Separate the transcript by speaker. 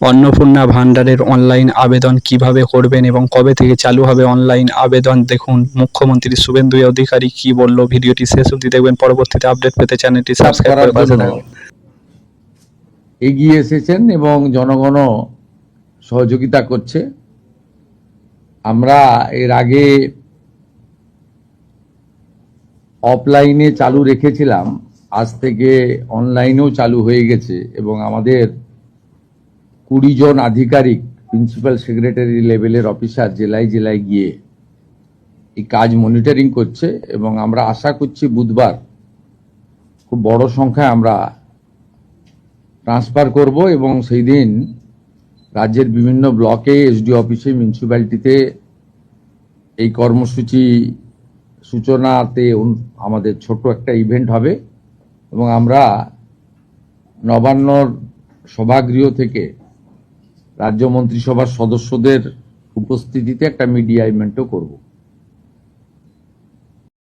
Speaker 1: অন্নপূর্ণা ভান্ডারের অনলাইন আবেদন কিভাবে করবেন এবং কবে থেকে চালু হবে অনলাইন আবেদন, দেখুন মুখ্যমন্ত্রী শুভেন্দু অধিকারী কি বলল। ভিডিওটি শেষ অবধি দেখবেন। পরবর্তীতে আপডেট পেতে চ্যানেলটি সাবস্ক্রাইব করে পাশে থাকবেন।
Speaker 2: এগিয়ে এসেছেন এবং জনগণও সহযোগিতা করছে। আমরা এর আগে অফলাইনে চালু রেখেছিলাম, আজ থেকে অনলাইনেও চালু হয়ে গেছে এবং আমাদের 20 জন আধিকারিক প্রিন্সিপাল সেক্রেটারি লেভেলের অফিসার জেলায় জেলায় গিয়ে এই কাজ মনিটরিং করছে এবং আমরা আশা করছি বুধবার খুব বড় সংখ্যায় আমরা ট্রান্সফার করব এবং সেই দিন রাজ্যের বিভিন্ন ব্লকে, এসডি অফিসে, মিউনিসিপ্যালিটিতে এই কর্মসূচি সূচনাতে আমাদের ছোট একটা ইভেন্ট হবে এবং আমরা নবান্নর সভাগৃহ থেকে রাজ্য মন্ত্রিসভার সদস্যদের উপস্থিতিতে একটা মিডিয়া ইভেন্টও করব।